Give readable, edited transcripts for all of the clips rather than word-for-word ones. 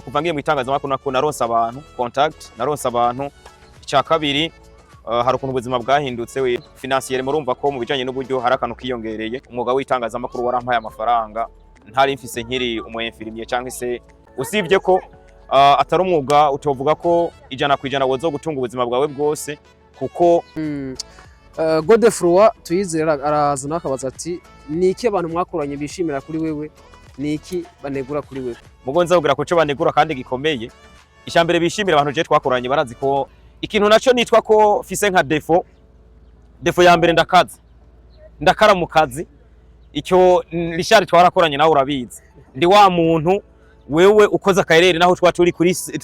kuva ngiye mu itangazamakuru nako naronse abantu contact, naronse abantu. Icya kabiri hari ukuntu ubuzima bwahindutse we financier murumva ko mu bijanye n'uburyo hari akantu kiyongereye. Umwuga w'itangazamakuru warampaye amafaranga ntari mfise nkiri umuinfirmier cyangwa se usibye ko atari umwuga utovuga ko ijana kwijana wozo gutunga ubuzima bwawe bwose kuko Godefroid Tuyizera araza nakabaza ati niki abantu mwakoranye bishimira kuri wewe niki banegura kuri wewe mugonza kugira ko cyo banegura kandi gikomeye ishambere bishimira abantu je twakoranye barazi ko ikintu naco nitwa ko fise nka defo ya mbere ndakara mu kazi icyo Richard twarakoranye nawe urabizi ndi wa muntu wewe ukoza kairere naho twa turi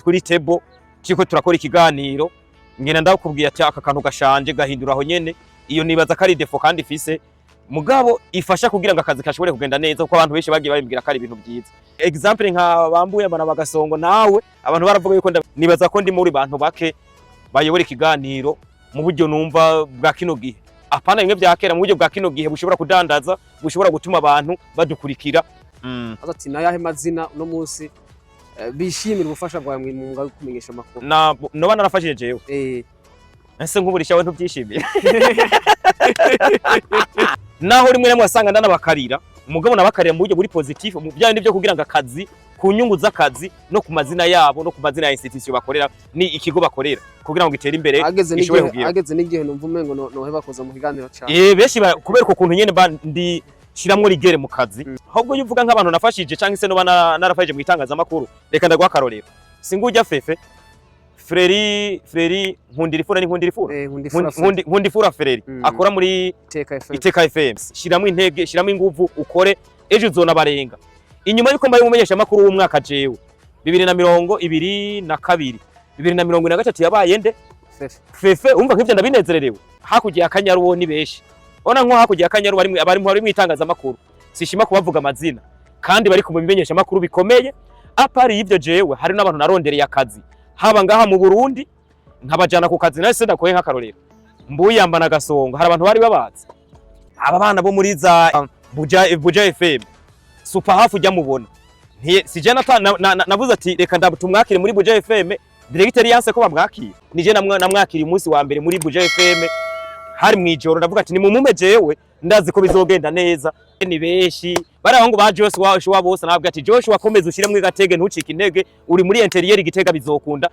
kuri table ciko turakora ikiganiro ngena ndakubwiye ati aka kantu gashanje gahinduraho nyene iyo nibaza kari defo kandi fise mugabo ifasha kugira ngo akazi kashobore kugenda neza kuko abantu benshi bagiye babimbwira kari ibintu byiza example nka bambuye abana bagasongo nawe abantu baravuga yuko nibaza ko ndi muri bantu bake bayobora ikiganiro mu buryo numva bwa kino gihe apana bimwe byakera mu buryo bwa kino gihe bushobora kudandaza bushobora gutuma abantu badukurikira ati nayahe mazina no munsi bishimira ubufasha bwawe mu mwuga wo kumenyesha amakuru no bana narafashije jewe ese nkuburisha we ntubyishimiye naho rimwe namwe asanga ndana bakarira umugabo nabakarira mu buryo buri positive mu byandi byo kugira ngo akazi ku nyungu z'akazi no ku mazina yabo no ku mazina ya institution bakorera ni ikigo bakorera kugira ngo itere imbere ageze n'igihe numva umengo no heba koza mu kiganiro cyane beshi kubera ko kuntu nyene ndi shiramwe rigere mu kazi ahubwo yuvuga nk'abantu nafashije cyangwa se no narafashije mu itangazamakuru reka ndagwa karorero singujya fefe Freri Nkundifura Freri akora muri Iteka FM shiramwe intege shiramwe inguvu ukore ejo uzona barenga inyuma yuko mbaye umumenyesha makuru w'umwaka jewe 2022 2023 yabaye nde fefe umva nk'ivyo ndabinezererewe hakugiye akanyaru ni beshi ona nko hakugiye akanyaru bari mu itangazamakuru sishima kubavuga amazina kandi bari kumumenyesha makuru bikomeye apari y'ivyo jewe hari n'abantu narondereye akazi haba ngaha mu Burundi nkabajana ku kazi nase ndakoye nk'akarorero mbuyambana gasongo hari abantu bari babazi aba bana bo muri za Buja FM super hafu jya mubona sije navuze ati reka ndabutumwakire muri Buja FM directeur yanse ko bamwakira nije namwakira umunsi wa mbere muri Buja FM hari mwijoro ndavuga ati ni mumume jewe ndazi ko bizogenda neza ni beshi bari aho ngo ba Joshua bose nabwo ati Joshua komeza ushiremwe gatege ntucike intege uri muri interieur Gitega bizokunda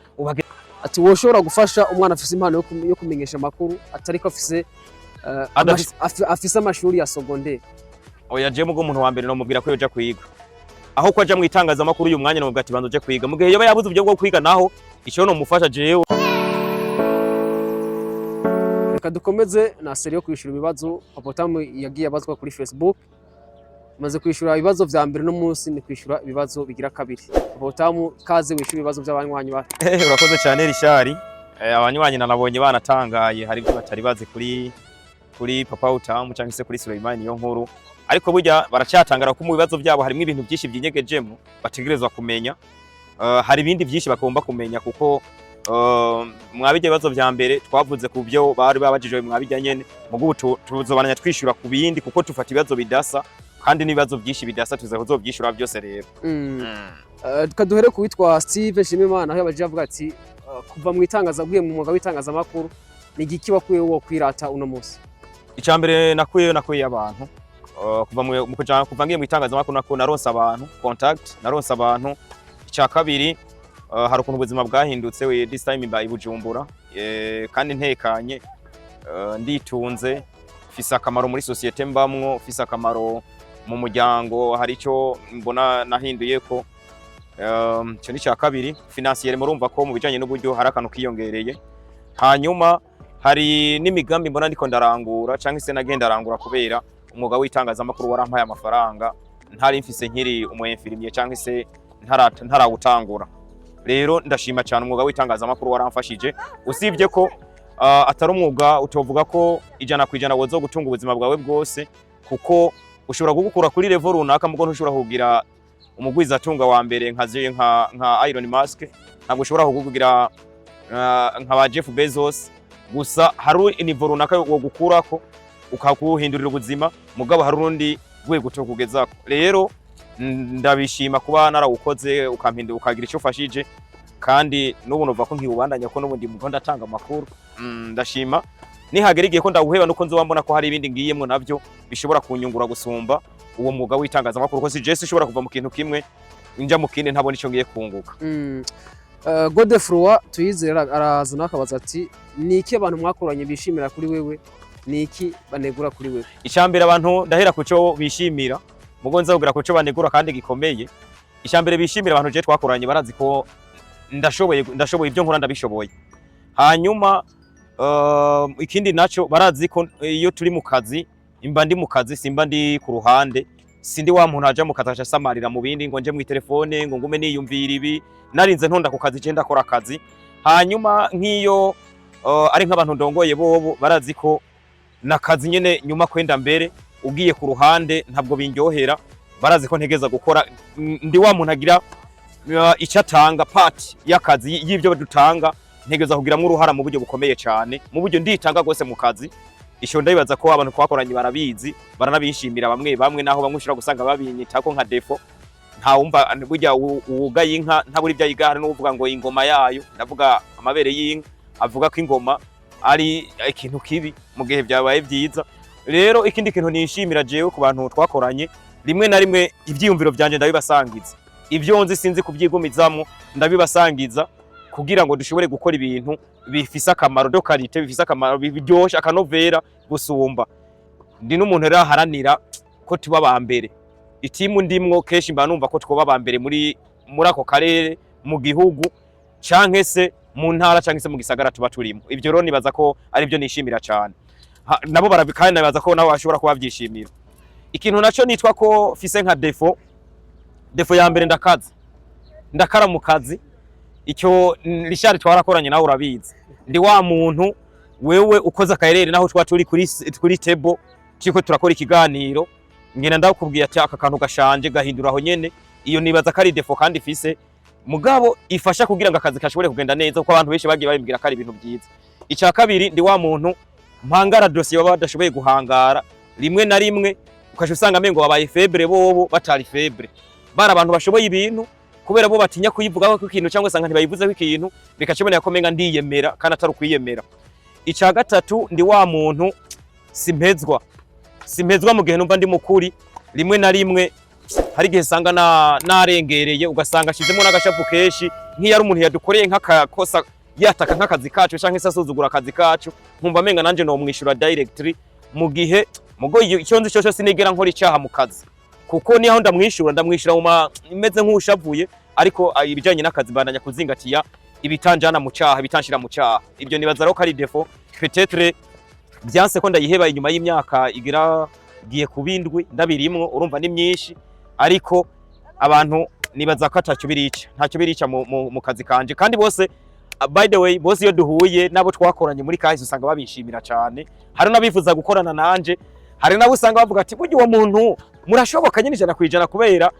ati woshobora gufasha umwana afise impano yo kumenyesha makuru atari ko afise amashuri ya secondaire oya je mugo umuntu wa mbere no mubwira ko yoja kwiga aho kwaja mu itangazamakuru uyu mwanya no mubwira ati banzo je kwiga mu gihe yoba yabuze uburyo bwo kwiga naho icyo no mufasha jewe dukomeze na serie yo kwishura ibibazo Papotamu yagiye abazwa kuri Facebook maze kwishura ibibazo vya mbere no munsi ni kwishura ibibazo bigira kabiri Papotamu kaze wishura ibibazo by'abanywanyi ba urakoze cyane Richard abanywanyi nabonye banatangaye hari byo batari bazi kuri Papotamu cyangwa se kuri Suleiman yo nkuru ariko burya baracyatangara ko mu bibazo byabo harimo ibintu byinshi by'inyegejemo bategerezwa kumenya hari ibindi byinshi bagomba kumenya kuko mwabijya ibibazo vya mbere twavuze ku byo bari babajijwe mwabijya nyene mugo tuzobananya twishura ku bindi kuko tufata ibibazo bidasa kandi nibibazo byinshi bidasa tuzabyishura byose rero tukaduhere kuwitwa Steve Shimimana aho yabaje avuga ati kuva mu itangazaguye mu mwuga w'itangazamakuru ni igiki wakuye wo kwirata uno munsi icambere nakuye abantu kuva ngiye mu itangazamakuru nako naronse abantu contact naronse abantu icya kabiri hari ukuntu ubuzima bwahindutse we this time mbaye Bujumbura kandi ntekanye nditunze fisa akamaro muri societe mbamwo fisa akamaro mu muryango hari icyo mbona nahinduye ko cyo ni cya kabiri financier murumva ko mu bijanye n'uburyo hari akantu kiyongereye hanyuma hari n'imigambi mbona ndiko ndarangura cyangwa se nagenda arangura kubera umwuga w'itangazamakuru warampaye amafaranga ntari mfise nkiri umuinfirmier cyangwa se ntarawutangura rero ndashima cyane umwuga w'itangazamakuru waramfashije usibye ko atari umwuga utovuga ko ijana kwijana wozo gutunga ubuzima bwawe bwose kuko ushobora gukura kuri level runaka mugo ntushobora kugira umugwiza atunga wa mbere nka Elon Musk ntabwo ushobora kugira nka ba Jeff Bezos gusa hari niveau runaka wo gukurako ukakuhindurira ubuzima mugabo hari urundi rwego cyo kugezako rero ndabishima kuba narawukoze ukampinda ukagira icyo ufashije kandi n'ubu numva ko nkiubandanya ko n'ubundi mugo ndatanga amakuru ndashima nihagera igihe ko ndawuheba nuko nzobambona ko hari ibindi ngiyemwe navyo bishobora kunyungura gusumba uwo mwuga w'itangazamakuru ko si Jesse ushobora kuva mu kintu kimwe inja mu kindi ntabona ico ngiye kunguka. Godefroid Tuyizera arazana akabaza ati niki abantu mwakoranye bishimira kuri wewe niki banegura kuri wewe? Icambere abantu ndahera kuco bishimira mugo nzabwira kuco banegura kandi gikomeye. Icambere bishimira abantu je twakoranye barazi ko ndashoboye ibyo nkora ndabishoboye. Hanyuma ikindi naco barazi ko iyo turi mu kazi imba ndi mu kazi simba ndi ku ruhande sindi wa muntu aja mu kazi aca samarira mu bindi ngo nje mu telefone ngo ngume niyumvira ibi narinze ntonda ku kazi je ndakora akazi. Hanyuma nk'iyo ari nk'abantu ndongoye bobo barazi ko nakazi nyene nyuma kwenda mbere ugiye ku ruhande ntabwo binjohera barazi ko ntegeza gukora ndi wa muntu agira icatanga part y'akazi y'ivyo dutanga ntegeza kugiramwe uruhara mu buryo bukomeye cyane mu buryo nditanga gose mu kazi. Isho ndabibaza ko abantu twakoranye barabizi baranabishimira bamwe naho bamwe ushira gusanga babinyita ko nka defo nta wumva burya ugaye inka ntaburi bya igare no uvuga ngo ingoma yayo ndavuga amabere y'inka avuga ko ingoma ari ikintu kibi mu gihe byabaye byiza. Rero ikindi kintu nishimira jewe ku bantu twakoranye rimwe na rimwe ivyiyumviro byanje ndabibasangiza ivyo nzi sinzi kuvyigumizamo ndabibasangiza kugira ngo dushobore gukora ibintu bifise akamaro do qualité bifise akamaro biryosha akanovera gusumba. Ndi n'umuntu rero haranira ko tuba bambere itimu ndimwo keshi mba numva ko twoba bambere muri ako karere mu gihugu canke se mu ntara canke se mu gisagara tuba turimo. Ivyo rero nibaza ko ari byo nishimira cyane nabo barabikanye nabaza ko nabo bashobora kuba byishimira. Ikintu naco nitwa ko fise nka defo ya mbere ndakara mu kazi icyo Richard twarakoranye nawe urabizi ndi wa muntu wewe ukoza kaherere naho twa turi kuri table ciko turakora ikiganiro ngena ndakubwiye ati aka kantu gashanje gahinduraho nyene iyo nibaza kari defo kandi fise mugabo ifasha kugira ngo akazi kashobore kugenda neza kuko abantu benshi bagiye babimbwira kari ibintu byiza. Icya kabiri ndi wa muntu mpangara dossier baba badashoboye guhangara rimwe na rimwe ukasha usanga amengo babaye febre bobo batari febre bara abantu bashoboye ibintu kubera bo batinya kuyivugaho ko ikintu cyangwa sanga ntibayivuze ko ikintu bikacibonera ko menga ndiyemera kandi atari kwiyemera. Icya gatatu ndi wa muntu simpezwa mu gihe numva ndi mukuri rimwe na rimwe hari gihe sanga narengereye ugasanga ashizemo n'agashapu keshi nk'iyo ari umuntu yadukoreye nk'akakosa yataka nk'akazi kacu canke se asuzugura akazi kacu nkumva menga nanje no mwishura directly mu gihe mugo icyo nzi cyo sinigera nkora icyaha mu kazi kuko niho ndamwishura mu imeze nk'ushavuye ariko ibijanye n'akazi bandanya kuzingatiya ibitanjana mu cyaha bitanshira mu cyaha. Ibyo nibaza rero kari defo peut-être byanse ko ndayiheba inyuma y'imyaka igira giye kubindwi ndabirimwo urumva ni myinshi ariko abantu nibaza ko ntacyo birica mu kazi kanje kandi bose by the way bose iyo duhuye nabo twakoranye muri kahise usanga babishimira cyane. Hari nabifuza gukorana nanje hari nabo usanga bavuga ati buryo uwo muntu murashoboka nyine 100% kubera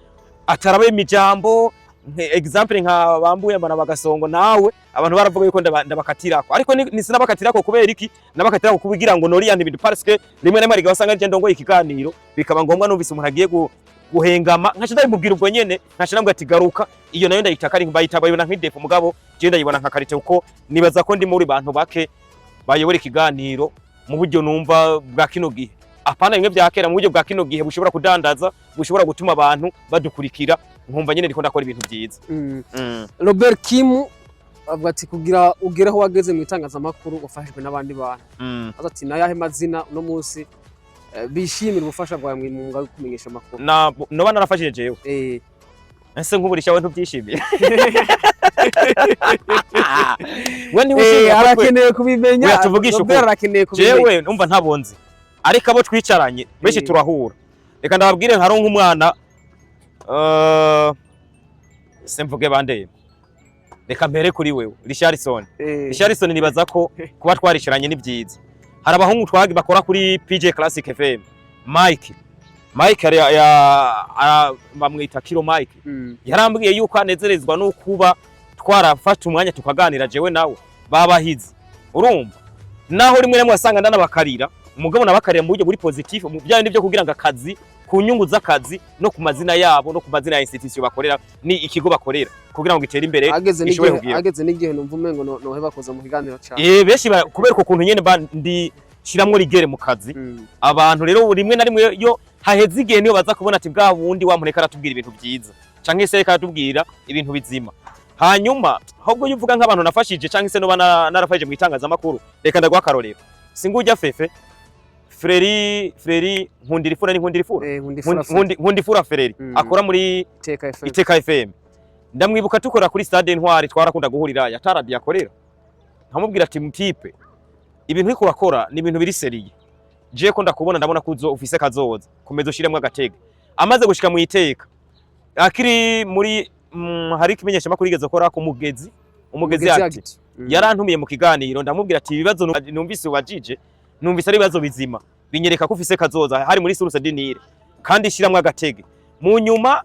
atarabe imijambo example nka bambuye amana bagasongo nawe abantu baravuga yuko ndabakatirako ariko ni sinabakatirako kubera iki nabakatirako kubigira ngo nori yantu parce que rimwe na rimwe gasanga nje ndongoye ikiganiro bikaba ngombwa numvise umuntu agiye guhengama nkaca ndabimubwira ubwo nyene nkaca nambwa ati garuka iyo nayo ndayitaka ari bayitabayibona nk'idefu mugabo je ndayibona nka karite uko nibaza ko ndi muri bantu bake bayobora ikiganiro mu buryo numva bwa kino gihe apana bimwe byakera mu buryo bwa kino gihe bushobora kudandaza bushobora gutuma abantu badukurikira nkumva nyene ndiko ndakora ibintu byiza. Robert Kim avuga ati kugira ugereho wageze mu itangazamakuru wafashijwe n'abandi bantu ati nayahe mazina no munsi bishimira ubufasha bwawe mu mwuga wo kumenyesha amakuru no bana narafashije jewe ese nkuburisha we ntubyishimiye wani wishimiye arakeneye kubimenya Robert arakeneye kubimenya jewe numva ntabonzi ariko abo twicaranye benshi turahura reka ndababwire nka ronka umwana semvuge bandeye reka mpere kuri wewe Richardson nibaza ko kuba twarishiranye ni byiza. Hari abahungu twagi bakora kuri PJ Classic FM Mike bamwita Kilo Mike yarambwiye yuko anezerezwa no kuba twarafata umwanya tukaganira jewe nawe babahize urumva naho rimwe namwe wasanga ndana bakarira umugabo nabakarira mu buryo buri positive mu byane byo kugira ngo akazi ku nyungu z'akazi no ku mazina yabo no ku mazina ya institution bakorera ni ikigo bakorera kugira ngo gitere imbere ishobore kugira ageze n'igihe numva umengo noheba koza mu kiganiro cyane benshi kubera ko kuntu nyene ndi shiramwo rigere mu kazi abantu rero rimwe na rimwe yo haheze igihe niyo baza kubona ati bwa bundi wamureka aratubwira ibintu byiza canke se aratubwira ibintu bizima hanyuma ahubwo yuvuga nk'abantu nafashije canke se no narafashije mu itangazamakuru reka ndagwa akarorero singujya fefe Freri Nkundifura Freri akora muri Iteka FM ndamwibuka tukora kuri Stade Intwari twarakunda guhurira yataradi yakorera nkamubwira ati mutipe ibintu uri kurakora ni ibintu biri seriye je ko ndakubona ndabona kuzo ufise kazoza komeza ushiremwe agatege amaze gushika mu Iteka akiri muri hari kimenyesha makuru igeze gukora ku umugezi ati yarantumiye mu kiganiro ndamubwira ati ibibazo numvise wajije numvise ari ibibazo bizima binyereka ko ufise kazoza hari muri Source Dinire kandi shiramwe agatege mu nyuma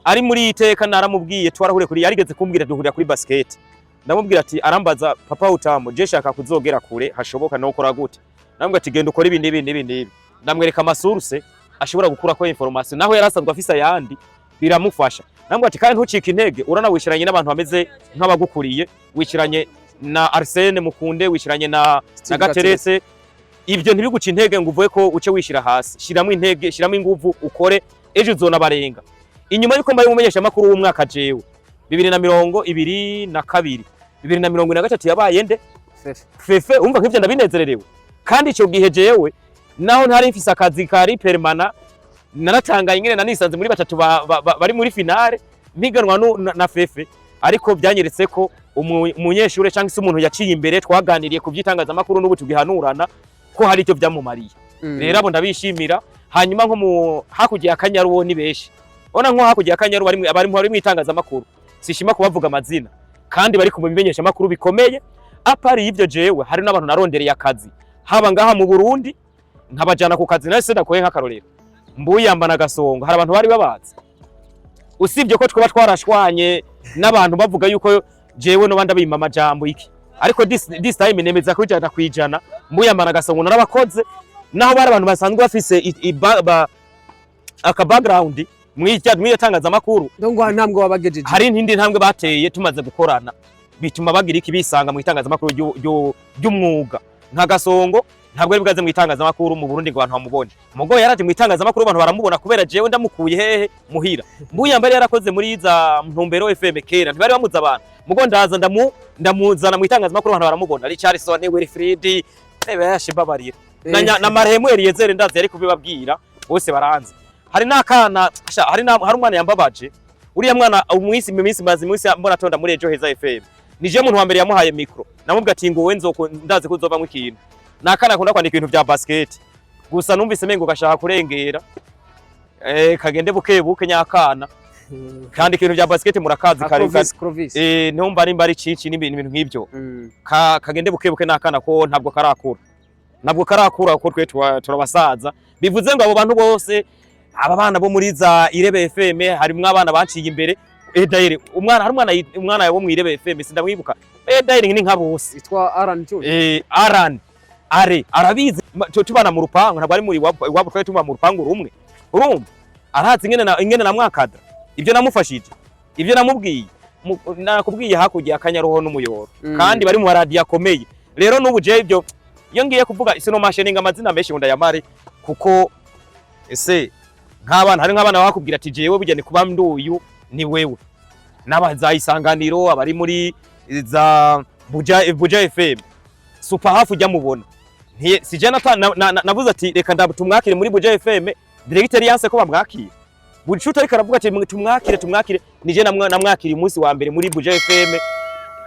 ari muri Iteka naramubwiye twarahure kuri yarigeze kumbwira duhurira kuri basket ndamubwira ati arambaza papa utamo je shaka kuzogera kure hashoboka no gukora gute ndamubwira ati genda ukora ibindi ndamwereka amasource ashobora gukura ko information naho yarasanzwe afisa yandi biramufasha ndamubwira ati kandi ntucike intege urana wishiranye n'abantu bameze nk'abagukuriye wishiranye na Arsene Mukunde wishiranye na Gaterese ibyo ntibiguca intege ngo uvuye ko uce wishira hasi shiramo intege shiramo inguvu ukore ejo uzona barenga inyuma yuko mbaye mumenyesha makuru w'umwaka jewe 2022 2023 yabaye nde fefe umva nk'ivyo ndabinezererewe kandi ico gihe jewe naho ntari mfise akazi kari permana naratangaye ingene nanisanze muri batatu bari muri finale mpiganwa na fefe ariko byanyeretse ko umunyeshure cyangwa se umuntu yaciye imbere twaganiriye ku byitangaza makuru n'ubu tugihanurana ko hari icyo byamumariye rero abo ndabishimira hanyuma nko mu hakugiye akanyaru wo ni beshi ona nko hakugiye akanyaru bari mu itangaza makuru sishima kubavuga amazina kandi bari kubimenyesha makuru bikomeye apari ivyo jewe hari n'abantu narondereye akazi haba ngaha mu Burundi nkabajana ku kazi nase ndakoye nk'akarorero mbuyambana gasongo hari abantu bari babazi usibye ko twaba twarashwanye n'abantu bavuga yuko jewe no banda bimama amajambo iki ariko this time nemeza ko jana kwijana mbuyambana gasongo narabakoze naho bari abantu basanzwe bafise aka background mwitangaza makuru ndongo ntambwe wabagejeje hari ntindi ntambwe bateye tumaze gukorana bituma bagira iki bisanga mu itangaza makuru y'umwuga nka gasongo ntabwo ari bwaze mu itangaza makuru mu Burundi ngo abantu bamubone mugo yaraje mu itangaza makuru abantu baramubona kubera jewe ndamukuye hehe muhira mbuyambare yarakoze muri za Ntumbero FM kera ntibari bamuza abantu mugo ndaza ndamuzana mu itangaza makuru abantu baramubona Richardson Wilfried ebashe babarira na Marehemu Eliezer ndazi yari kubibabwira bose baranze hari nakana hari umwana yambabaje uriya mwana umwisi mbona tonda muri Ejo Heza FM nije muntu wa mbere yamuhaye micro namubwa ati ngo wenzo ndazi kuzova mu ikintu nakana akunda kwandika ibintu bya basket gusa numvise mengo gashaka kurengera kagende buke nyakana kandi ibintu bya basket murakazi kare ntumba ari mbari cici n'ibintu nk'ibyo kagende buke nakana ko ntabwo karakura ko twe turabasaza bivuze ngo abo bantu bose aba bana bo muri za Irebe FM harimwe abana banciye imbere daire umwana wo mu Irebe FM sindamwibuka daire ni nka bose itwa Aran John Aran arabizi tubana mu rupangu ntabwo ari muri wabo twa tuba mu rupangu rumwe urumva arazi ingene na mwakada ibyo namufashije ibyo namubwiye nakubwiye hakugiye akanyaruho n'umuyoro kandi bari mu radio akomeye rero n'ubu je ibyo iyo ngiye kuvuga isino masheninga amazina menshi ngo ndayamare kuko ese nk'abana hari nk'abana bakubwira ati jewe bujyane kuba nduyu ni wewe n'abaza Isanganiro abari muri za Buja FM super hafu jya mubona sije navuze ati reka ndatumwakire muri Buja FM directeur yanse ko bamwakira bucuta ariko aravuga ati tumwakire nije namwakira umunsi wa mbere muri Buja FM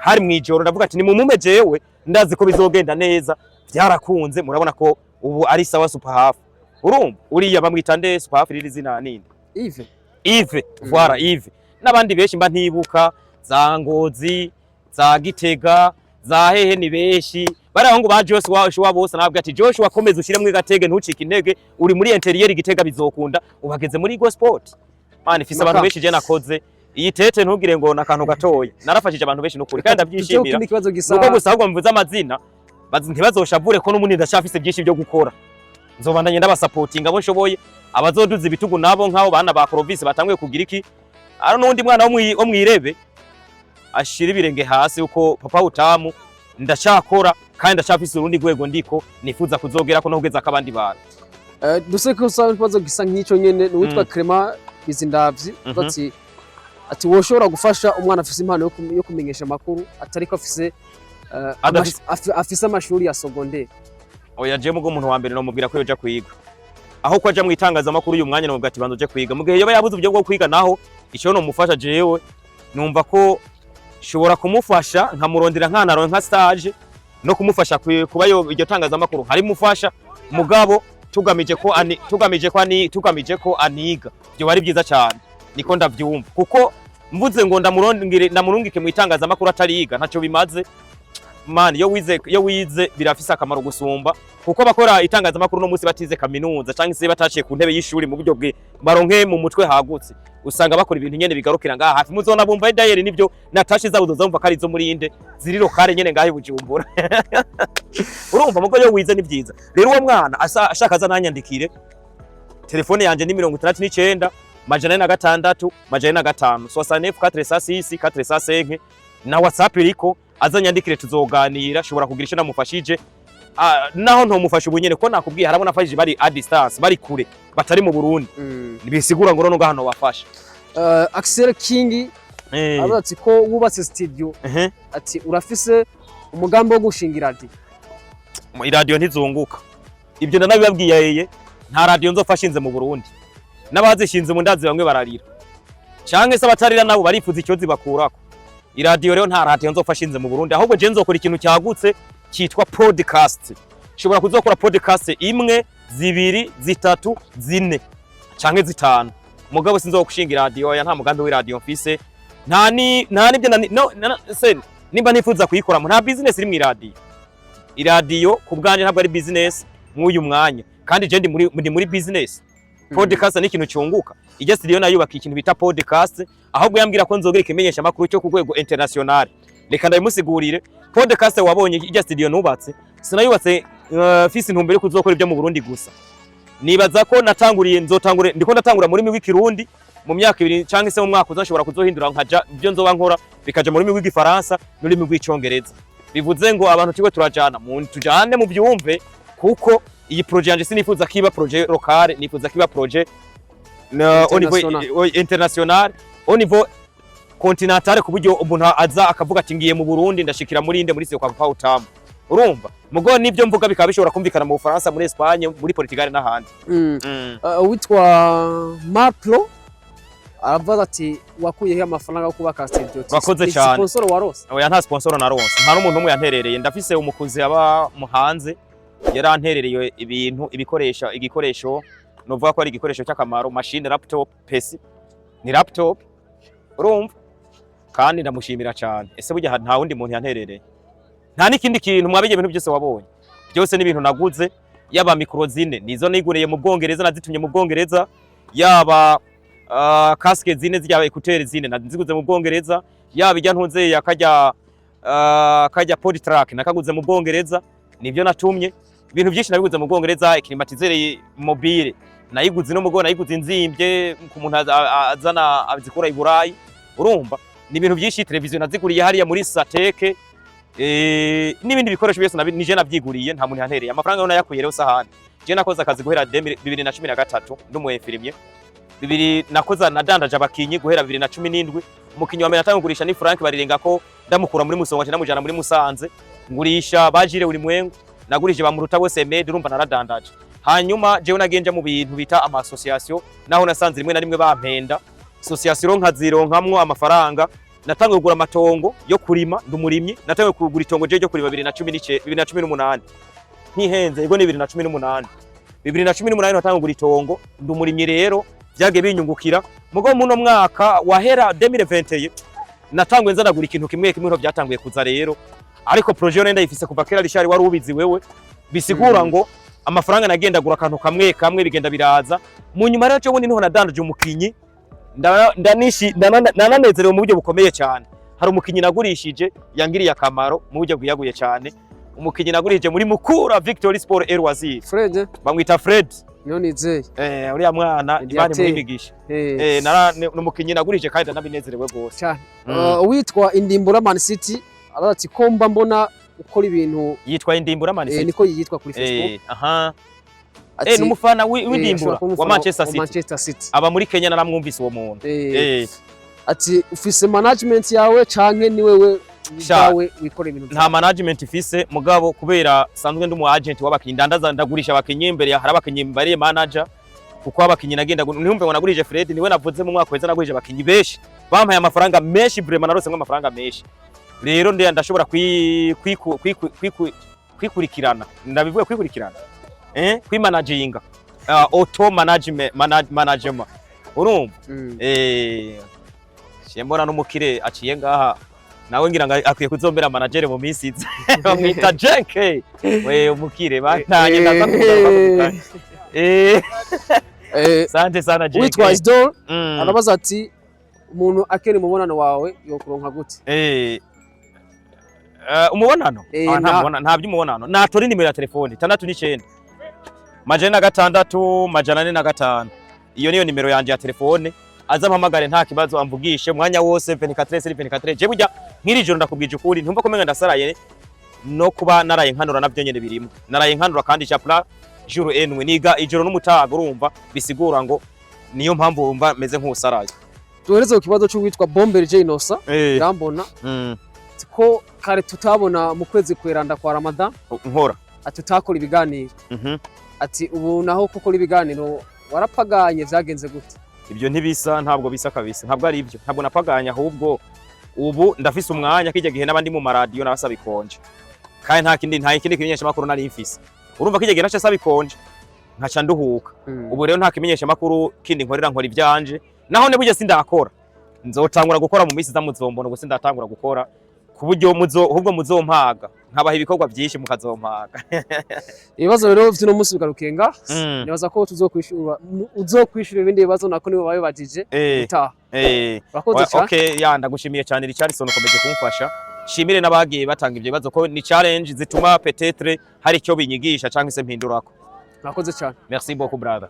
hari mwijoro ndavuga ati ni mumume jewe ndazi ko bizogenda neza byarakunze murabona ko ubu ari sawa super hafu urumva uriya bamwita nde super hafu riri zina ninde Yves voilà Yves n'abandi benshi mba ntibuka za Ngozi za Gitega za hehe ni benshi bari aho ngo ba Joshua bose nabwo ati Joshua komeza ushire mu gatege ntucike intege uri muri interieur Gitega bizokunda ubageze muri Go Sport man fisa abantu benshi je nakoze iyi tete ntugire ngo nakantu gatoya narafashije abantu benshi nukuri kandi ndabyishimira nuko gusa ahubwo mvuze amazina ntibazoshavure ko n'umundi ndashafise byinshi byo gukora nzobandanye ndabasupportinga abo nshoboye, abazoduza ibitugu nabo nk'abo bana ba Clovis batanguye kugira iki, ari n'undi mwana wo mwirebe ashira ibirenge hasi uko papa Utamu ndacakora kandi ndacafise urundi rwego ndiko nifuza kuzogera ko no kugeza akabandi bantu. Duseke usanga ikibazo gisa nk'icyo nyene n'uwitwa Clement Bizindavyi ati woshobora gufasha umwana afise impano yo kumenyesha amakuru atari ko afise amashuri ya secondaire. Oya je mugo umuntu wa mbere no mubwira ko yoja kwiga, aho ko aja mu itangazamakuru uyu mwanya no mubwira ati banzo je kwiga, mugihe yoba yabuze uburyo bwo kwiga naho ico no mufasha jewe numva ko shobora kumufasha nkamurondera nkanaro nka stage no kumufasha kuba iryo tangazamakuru hari mufasha mugabo tugamije ko aniga byo bari byiza cyane niko ndavyumva, kuko mvuze ngo ndamurungike mu itangazamakuru atariga ntacyo bimaze man. Yo wize birafise akamaro gusumba, kuko bakora itangazamakuru no munsi batize kaminuza cyangwa se bataciye ku ntebe y'ishuri mu buryo bwe baronke mu mutwe hagutse, usanga bakora ibintu nyene bigarukira ngaha hafi. Muzona bumva dayeri nibyo natashi zabuzo zumva kari zo muri inde ziri lokale nyene ngahe Bujumbura. Urumva mugo yo wize ni byiza rero. Uwo mwana ashaka azananyandikire, telefone yanje ni 69 majana 6 majana 5 69 436 435 na WhatsApp iriko azanyandikire tuzoganira, shobora kugira ico namufashije. Naho ntomufasha ubunyene ko nakubwiye harabona afashije bari a distance bari kure batari mu Burundi nibisigura ngo no hano wafasha. Axel King abatsi ko wubatse studio ati urafise umugambi wo gushingira radio ntizunguka. Ibyo ndanabibabwiye yeye nta radio nzofashinze mu Burundi, n'abazishinze mu ndazi bamwe bararira canke se abatarira nabo barifuza icyo zibakurako. Iradio rero nta radio nzofashinze mu Burundi, ahubwo je nzokora ikintu cyagutse cyitwa podcast. Shobora kuzokora podcast imwe, zibiri, zitatu, zine canke zitanu, mugabo sinzokushinga radio ya nta mugambi w'iradio mfise. Nta nibyo nimba nifuza kuyikora nta business iri mu iradio. Iradio ku bwanje ntabwo ari business nk'uyu mwanya, kandi je ndi muri business. Podcast ni ikintu cyunguka. Ijya studio nayubaka ikintu bita podcast, ahubwo yambwira ko nzogera ikimenyesha makuru cyo ku rwego international. Reka ndabimusigurire. Podcast wabonye ijya studio nubatse sinayubatse fisi ntumbere kuzokora ibyo mu Burundi gusa. Nibaza ko ndiko ndatangura muri mi w'ikirundi mu myaka 2 cyangwa se mu mwaka uzoshobora kuzohindura nkaja ibyo nzoba nkora bikaja muri mi w'igifaransa n'urimi rw'icongereza. Bivuze ngo abantu tiko turajana tujane mu byumve, kuko iyi projet yanje sinifuza kiba projet local, nifuza kiba projet au niveau international, au niveau continental, ku buryo umuntu aza akavuga ati ngiye mu Burundi ndashikira muri inde muri se kwa Papa Utamu. Urumva mugo nibyo mvuga bikaba bishobora kumvikana mu Bufaransa, muri Espagne, muri Portugal n'ahandi. Witwa Mapro aravuga ati wakuyeho amafaranga yo kubaka studio. Wakoze cyane. Sponsor warose? Oya nta sponsor naronse, nta n'umuntu umwe yanterereye. Ndafise umukuzi aba muhanze yaranterereye igikoresho novuga ko ari igikoresho cy'akamaro, machine, laptop, PC ni laptop. Urumva kandi ndamushimira cyane. Ese burya nta wundi muntu yanterereye, nta n'ikindi kintu mwabije ibintu byose wabonye byose ni ibintu naguze. Yaba micro zine nizo nigureye mu Bwongereza, nazitumye mu Bwongereza. Yaba casque zine z'ya écouteurs zine naziguze mu Bwongereza. Yaba ijya ntunze kajya PodTrack nakaguze mu Bwongereza, nibyo natumye. Ibintu byinshi nabiguze mu Bwongereza. Climatiseur mobile nayiguze no mugo, nayiguze inzimbye ku muntu azana abizikura i Burayi. Urumva ni ibintu byinshi. Televiziyo naziguriye hariya muri Sateke, n'ibindi bikoresho byose nije nabyiguriye, nta muntu yantereye. Amafaranga yona yakuye rero sahani. Je nakoze akazi guhera 2013 ndumuye filmye. 2000 nakoza nadandaje abakinyi guhera 2017. Umukinyi wa mbere natangurisha ni Frank Barirenga ko ndamukura muri Musonga ndamujana muri Musanze, ngurisha bajire uri mwengu, nagurije bamuruta bose mede. Urumva naradandaje. Hanyuma jewe nagenje mu bintu bita ama association, naho nasanze rimwe na rimwe bampenda. Association nkazironkamwo amafaranga. Natangiye kugura amatongo yo kurima, ndumurimyi. Natangiye kugura itongo je ryo kuri 2018 ntihenze, yego ni 2018. 2018 natangiye kugura itongo ndumurimyi, rero byage binyungukira. Mugo muno mwaka wahera 2021 natangiye nzanagura ikintu kimwe kimwe byatangiye kuza rero, ariko projet nenda ifise kuva kera rishari wari ubizi wewe. Bisigura ngo amafaranga nagenda gura akantu kamwe kamwe bigenda biraza. Mu nyuma rero cyo niho nadandaje umukinyi, nananezerewe mu buryo bukomeye cyane. Hari umukinyi nagurishije yangiriye akamaro mu buryo bwiyaguye cyane. umukinyi nagurije muri Mukura Victory Sport Elwazir Fred bamwita Fred niyo nizeye uriya mwana Imana imwigisha n'umukinyi nagurije kandi nabinezerewe gose cyane. Witwa Indimbura Man City arati komba mbona ukora ibintu yitwa Indimbura Man City niko yitwa kuri Facebook. N'umufana w'Indimbura wa Manchester City aba muri Kenya naramwumvise uwo muntu. Ati ufise management yawe canke ni wewe bawe wikora ibintu? Nta management ifise mugabo kubera sanzwe ndi umu agent w'abakinyi ndandaza ndagurisha abakinyi imbere hari abakinyi bari manager kuko abakinyi nagenda nihumve ngo nagurije Fred niwe navuze mu mwaka weza nagurije abakinyi benshi bampaye amafaranga menshi vraiment narose amafaranga menshi rero ndashobora kwikurikirana ndabivuye kwikurikirana kwimanaginga auto management urumva mbona n'umukire aciye ngaha nawe ngira ngo akwiye kuzombera manager mu minsi iza bamwita Jake we umukire bantanye ndaza kugaruka sante sana Jake witwa Isdor arabaza ati umuntu akene mubonano wawe yokuronka gute umubonano nta by'umubonano natora nimero ya telefone 69 majana 6 majana 45 iyo niyo nimero yanje ya telefone azampamagare nta kibazo amvugishe mwanya wose 24/24 je burya nkiri joro ndakubwije ukuri ntumva ko menga ndasaraye no kuba naraye nkanura navyo nyene birimo naraye nkanura kandi chapla jour enwe niga ijoro n'umutaga urumva bisigura ngo niyo mpamvu wumva meze nk'usaraye. Tuhereze ku kibazo cyo witwa Bomber J Nosa irambona ko kare tutabona mu kwezi kweranda kwa Ramadan nkora atutakora ibiganiro ati ubu naho kuko ibiganiro warapaganye vyagenze gute? Ibyo ntibisa ntabwo bisa kabisa ntabwo ari ibyo ntabwo napaganya ahubwo ubu ndafise umwanya kijya gihe nabandi mu maradiyo nabasaba ikonje kandi nta kindi kimenyesha makuru nari mfise urumva kijya gihe naca sabikonje nkaca nduhuka ubu rero nta kimenyesha makuru kindi nkorera nkora ivyanje naho ne burya sindakora nzotangura gukora mu minsi zamuzombona ubwo sindatangura gukora kuburyo ahubwo muzompaga nkabaha ibikorwa byinshi mukazompaga. Ibibazo rero vy'ino munsi bigarukenga nibaza ko uzokwishura ibindi bibazo nako nibo babibajije utaha. Bakoze cyane. Okay ndagushimiye cyane Richardson ukomeje kumfasha shimire nabagiye batanga ivyo bibazo ko ni challenge zituma peut-être hari icyo binyigisha cyangwa se mpindurako. Bakoze cyane. Merci beaucoup brother.